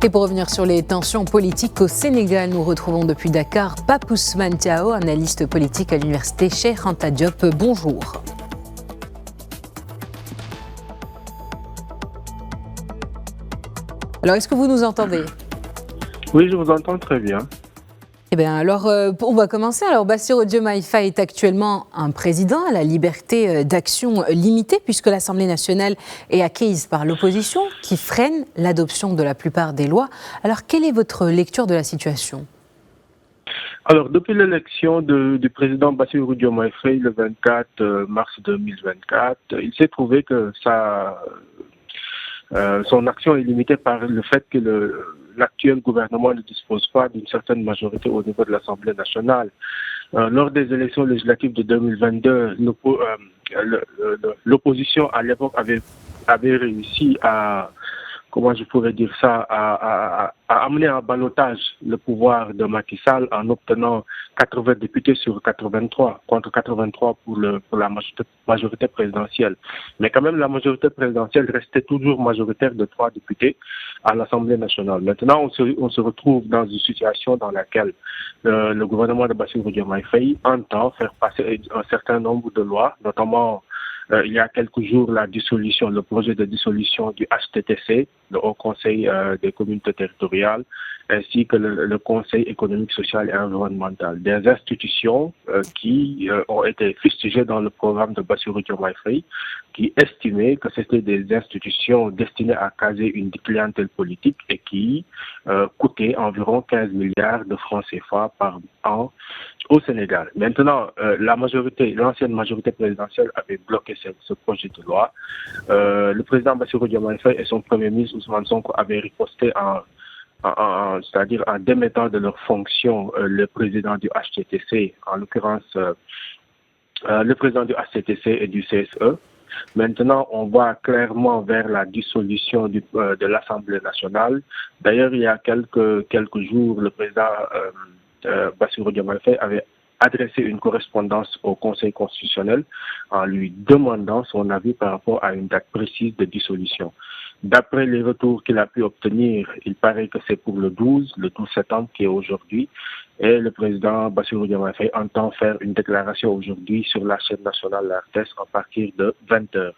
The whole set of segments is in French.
Et pour revenir sur les tensions politiques au Sénégal, nous retrouvons depuis Dakar Pape Ousmane Diao, analyste politique à l'université Cheikh Anta Diop. Bonjour. Alors, est-ce que vous nous entendez ? Oui, je vous entends très bien. Eh bien, alors, on va commencer. Alors, Bassirou Diomaye Faye est actuellement un président à la liberté d'action limitée, puisque l'Assemblée nationale est acquise par l'opposition, qui freine l'adoption de la plupart des lois. Alors, quelle est votre lecture de la situation ? Alors, depuis l'élection du président Bassirou Diomaye Faye le 24 mars 2024, il s'est trouvé que son action est limitée par le fait que l'actuel gouvernement ne dispose pas d'une certaine majorité au niveau de l'Assemblée nationale. Lors des élections législatives de 2022, l'opposition à l'époque avait réussi à, comment je pourrais dire ça, à amener en ballottage le pouvoir de Macky Sall en obtenant 80 députés sur 83, contre 83 pour la majorité présidentielle. Mais quand même, la majorité présidentielle restait toujours majoritaire de 3 députés à l'Assemblée nationale. Maintenant, on se retrouve dans une situation dans laquelle le gouvernement de Bassirou Diomaye Faye entend faire passer un certain nombre de lois, notamment il y a quelques jours, le projet de dissolution du HTTC, le Haut Conseil des communautés territoriales, ainsi que le Conseil économique, social et environnemental. Des institutions qui ont été fustigées dans le programme de Bassirou Diomaye Faye, qui estimaient que c'était des institutions destinées à caser une clientèle politique et qui coûtaient environ 15 milliards de francs CFA par an au Sénégal. Maintenant, l'ancienne majorité présidentielle avait bloqué ce projet de loi. Le président Bassirou Diomaye Faye et son premier ministre Ousmane Sonko avaient riposté c'est-à-dire en démettant de leurs fonctions le président du HTTC, en l'occurrence le président du HTTC et du CSE. Maintenant, on va clairement vers la dissolution de l'Assemblée nationale. D'ailleurs, il y a quelques jours, le président Bassirou Diomaye Faye avait adressé une correspondance au Conseil constitutionnel en lui demandant son avis par rapport à une date précise de dissolution. D'après les retours qu'il a pu obtenir, il paraît que c'est pour le 12 septembre qui est aujourd'hui. Et le président Bassirou Diomaye Faye entend faire une déclaration aujourd'hui sur la chaîne nationale l'ARTES à partir de 20h.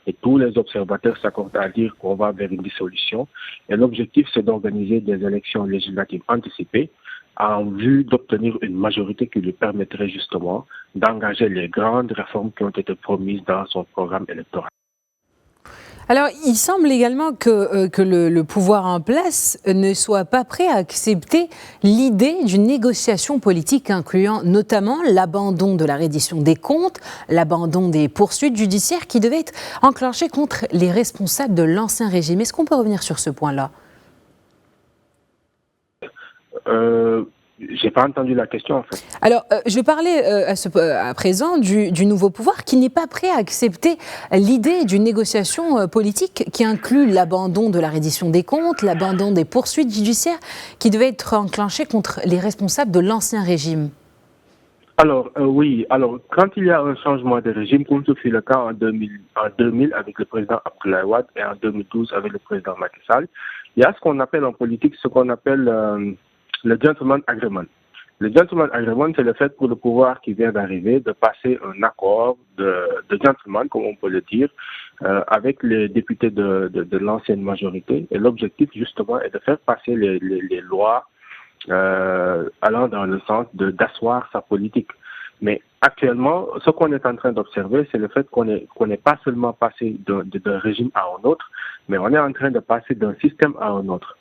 Et tous les observateurs s'accordent à dire qu'on va vers une dissolution. Et l'objectif, c'est d'organiser des élections législatives anticipées en vue d'obtenir une majorité qui lui permettrait justement d'engager les grandes réformes qui ont été promises dans son programme électoral. Alors, il semble également que le pouvoir en place ne soit pas prêt à accepter l'idée d'une négociation politique incluant notamment l'abandon de la reddition des comptes, l'abandon des poursuites judiciaires qui devaient être enclenchées contre les responsables de l'ancien régime. Est-ce qu'on peut revenir sur ce point-là ? J'ai pas entendu la question en fait. Alors, je parlais à présent du nouveau pouvoir qui n'est pas prêt à accepter l'idée d'une négociation politique qui inclut l'abandon de la reddition des comptes, l'abandon des poursuites judiciaires qui devaient être enclenchées contre les responsables de l'ancien régime. Alors, oui. Alors, quand il y a un changement de régime, comme ce fut le cas en 2000 avec le président Abdoulaye Wade et en 2012 avec le président Macky Sall, il y a ce qu'on appelle en politique, le gentleman agreement. Le gentleman agreement, c'est le fait pour le pouvoir qui vient d'arriver de passer un accord de gentleman, comme on peut le dire, avec les députés de l'ancienne majorité. Et l'objectif, justement, est de faire passer les lois allant dans le sens d'asseoir sa politique. Mais actuellement, ce qu'on est en train d'observer, c'est le fait qu'on n'est pas seulement passé d'un régime à un autre, mais on est en train de passer d'un système à un autre.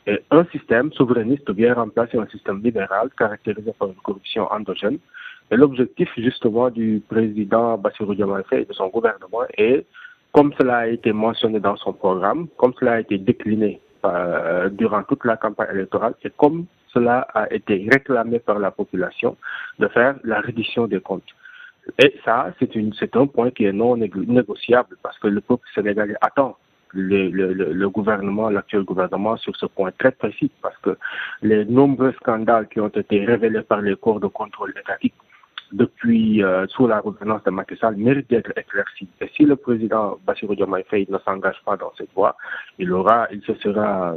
Et un système souverainiste vient remplacer un système libéral caractérisé par une corruption endogène. Et l'objectif, justement, du président Bassirou Diomaye Faye et de son gouvernement est, comme cela a été mentionné dans son programme, comme cela a été décliné durant toute la campagne électorale et comme cela a été réclamé par la population, de faire la reddition des comptes. Et ça, c'est un point qui est non négociable parce que le peuple sénégalais attend le gouvernement, l'actuel gouvernement, sur ce point très précis, parce que les nombreux scandales qui ont été révélés par les corps de contrôle étatique depuis sous la gouvernance de Macky Sall méritent d'être éclaircis. Et si le président Bassirou Diomaye Faye ne s'engage pas dans cette voie, il se sera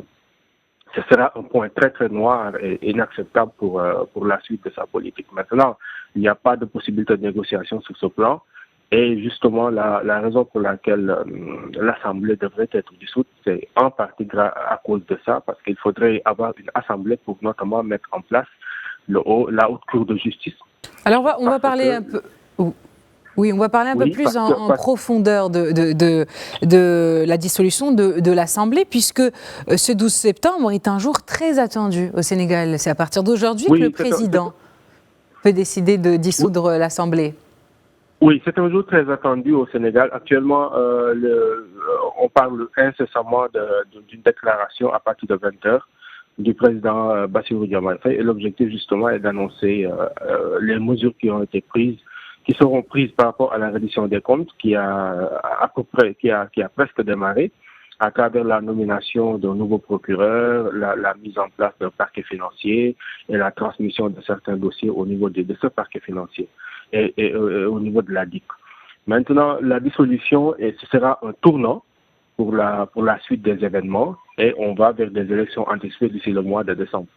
ce sera un point très très noir et inacceptable pour la suite de sa politique. Maintenant, il n'y a pas de possibilité de négociation sur ce plan. Et justement, la raison pour laquelle l'Assemblée devrait être dissoute, c'est en partie à cause de ça, parce qu'il faudrait avoir une Assemblée pour notamment mettre en place la Haute Cour de justice. Alors on va parler un peu... Oui, on va parler un peu plus en profondeur de la dissolution de l'Assemblée, puisque ce 12 septembre est un jour très attendu au Sénégal. C'est à partir d'aujourd'hui que le président peut décider de dissoudre l'Assemblée. Oui, c'est un jour très attendu au Sénégal. Actuellement, on parle incessamment d'une déclaration à partir de 20h du président Bassirou Diomaye Faye. Et l'objectif, justement, est d'annoncer les mesures qui ont été prises, qui seront prises par rapport à la reddition des comptes, qui a presque démarré, à travers la nomination d'un nouveau procureur, la mise en place d'un parquet financier et la transmission de certains dossiers au niveau de ce parquet financier et au niveau de la DIC. Maintenant, la dissolution, ce sera un tournant pour la suite des événements et on va vers des élections anticipées d'ici le mois de décembre.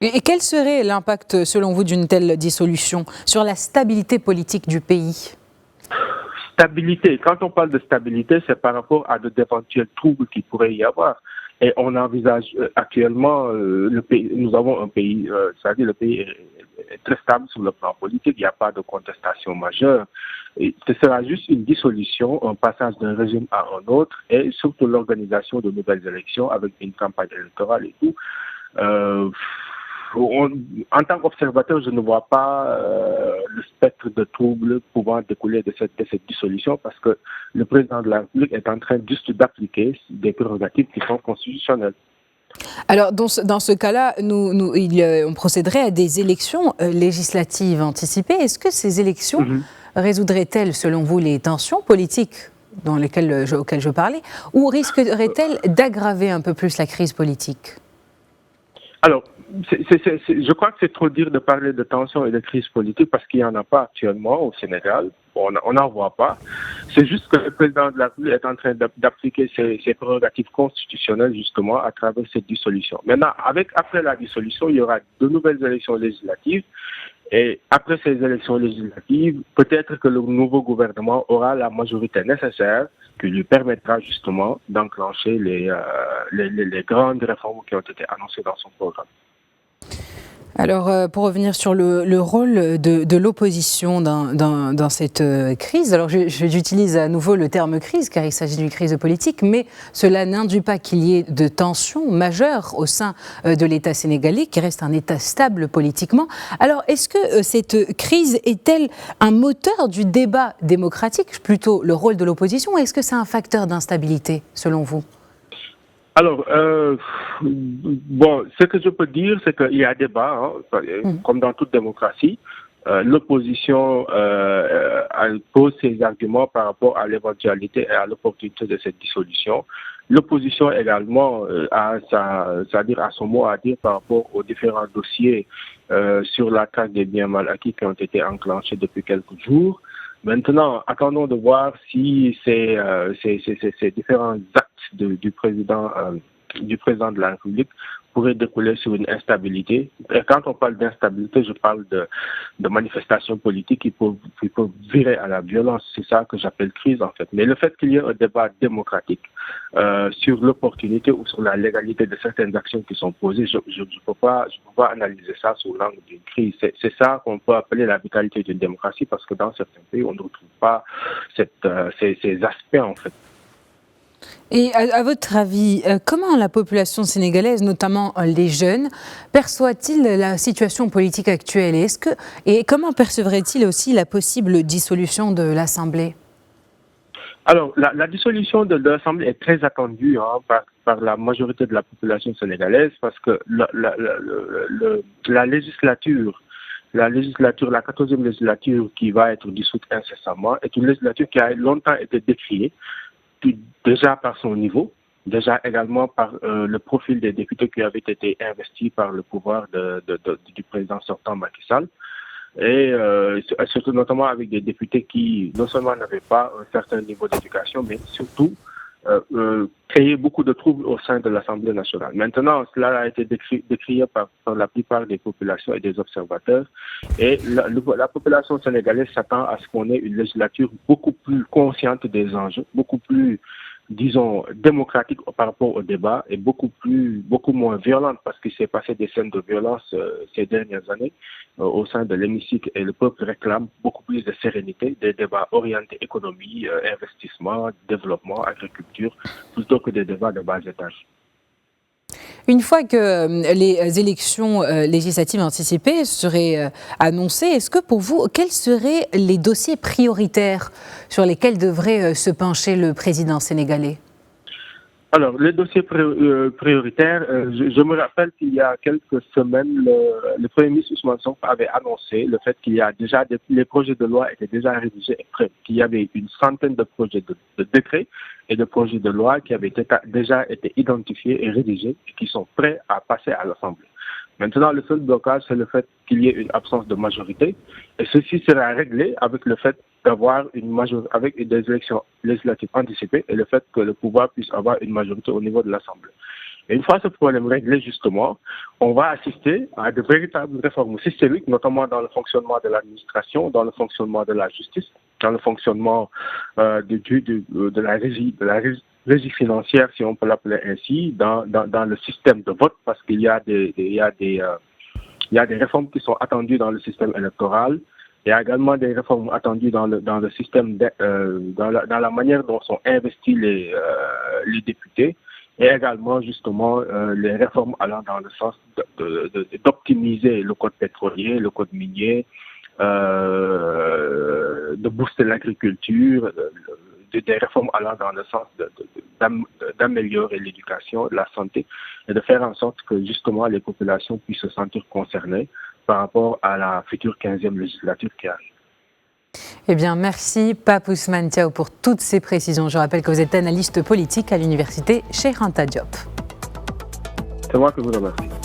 Et quel serait l'impact, selon vous, d'une telle dissolution sur la stabilité politique du pays ? Stabilité. Quand on parle de stabilité, c'est par rapport à d'éventuels troubles qu'il pourrait y avoir. Et on envisage actuellement le pays. Nous avons un pays, c'est-à-dire le pays est très stable sur le plan politique. Il n'y a pas de contestation majeure. Et ce sera juste une dissolution, un passage d'un régime à un autre, et surtout l'organisation de nouvelles élections avec une campagne électorale et tout. En tant qu'observateur, je ne vois pas le spectre de troubles pouvant découler de cette dissolution parce que le président de la République est en train juste d'appliquer des prérogatives qui sont constitutionnelles. Alors, dans ce cas-là, on procéderait à des élections législatives anticipées. Est-ce que ces élections résoudraient-elles, selon vous, les tensions politiques auxquelles je parlais, ou risqueraient-elles d'aggraver un peu plus la crise politique ? Alors, je crois que c'est trop dire de parler de tensions et de crise politique parce qu'il n'y en a pas actuellement au Sénégal. On n'en voit pas. C'est juste que le président de la République est en train d'appliquer ses prérogatives constitutionnelles justement à travers cette dissolution. Maintenant, après la dissolution, il y aura de nouvelles élections législatives. Et après ces élections législatives, peut-être que le nouveau gouvernement aura la majorité nécessaire qui lui permettra justement d'enclencher les grandes réformes qui ont été annoncées dans son programme. Alors, pour revenir sur le rôle de l'opposition dans cette crise, alors j'utilise à nouveau le terme crise, car il s'agit d'une crise politique, mais cela n'induit pas qu'il y ait de tensions majeures au sein de l'État sénégalais, qui reste un État stable politiquement. Alors, est-ce que cette crise est-elle un moteur du débat démocratique, plutôt le rôle de l'opposition, ou est-ce que c'est un facteur d'instabilité, selon vous ? Alors, ce que je peux dire, c'est qu'il y a débat, comme dans toute démocratie. L'opposition pose ses arguments par rapport à l'éventualité et à l'opportunité de cette dissolution. L'opposition également a son mot à dire par rapport aux différents dossiers sur la traque des biens mal acquis qui ont été enclenchés depuis quelques jours. Maintenant, attendons de voir si ces différents actes du président de la République pourraient découler sur une instabilité. Et quand on parle d'instabilité, je parle de manifestations politiques qui peuvent virer à la violence. C'est ça que j'appelle crise en fait. Mais le fait qu'il y ait un débat démocratique sur l'opportunité ou sur la légalité de certaines actions qui sont posées, je ne peux pas analyser ça sous l'angle d'une crise. C'est ça qu'on peut appeler la vitalité d'une démocratie parce que dans certains pays, on ne retrouve pas ces aspects en fait. Et à votre avis, comment la population sénégalaise, notamment les jeunes, perçoit-il la situation politique actuelle ? Et comment percevrait-il aussi la possible dissolution de l'Assemblée ? Alors, la dissolution de l'Assemblée est très attendue par la majorité de la population sénégalaise parce que la législature, la 14e législature qui va être dissoute incessamment, est une législature qui a longtemps été décriée, déjà par son niveau, déjà également par le profil des députés qui avaient été investis par le pouvoir du président sortant Macky Sall, et surtout notamment avec des députés qui non seulement n'avaient pas un certain niveau d'éducation, mais surtout créé beaucoup de troubles au sein de l'Assemblée nationale. Maintenant, cela a été décrié par la plupart des populations et des observateurs. Et la population sénégalaise s'attend à ce qu'on ait une législature beaucoup plus consciente des enjeux, beaucoup plus, disons, démocratique par rapport au débat et beaucoup moins violente, parce qu'il s'est passé des scènes de violence ces dernières années au sein de l'hémicycle, et le peuple réclame beaucoup plus de sérénité, des débats orientés économie, investissement, développement, agriculture, plutôt que des débats de bas étage. Une fois que les élections législatives anticipées seraient annoncées, est-ce que pour vous, quels seraient les dossiers prioritaires sur lesquels devrait se pencher le président sénégalais ? Alors, les dossiers prioritaires, je me rappelle qu'il y a quelques semaines, le Premier ministre Ousmane Sonko avait annoncé le fait qu'il y a déjà les projets de loi étaient déjà rédigés et prêts, qu'il y avait une centaine de projets de décrets et de projets de loi qui avaient déjà été identifiés et rédigés et qui sont prêts à passer à l'Assemblée. Maintenant, le seul blocage, c'est le fait qu'il y ait une absence de majorité, et ceci sera réglé avec le fait d'avoir une majorité, avec des élections législatives anticipées, et le fait que le pouvoir puisse avoir une majorité au niveau de l'Assemblée. Et une fois ce problème réglé, justement, on va assister à de véritables réformes systémiques, notamment dans le fonctionnement de l'administration, dans le fonctionnement de la justice, dans le fonctionnement de la régie financière, si on peut l'appeler ainsi, dans le système de vote, parce qu'il y a des réformes qui sont attendues dans le système électoral. Il y a également des réformes attendues dans le système, dans la manière dont sont investis les députés, et également justement les réformes allant dans le sens d'optimiser le code pétrolier, le code minier, de booster l'agriculture, des réformes allant dans le sens d'améliorer l'éducation, la santé, et de faire en sorte que justement les populations puissent se sentir concernées par rapport à la future 15e législature qui arrive. Eh bien, merci Pape Ousmane Diaw pour toutes ces précisions. Je rappelle que vous êtes analyste politique à l'université Cheikh Anta Diop. C'est moi que vous remercie.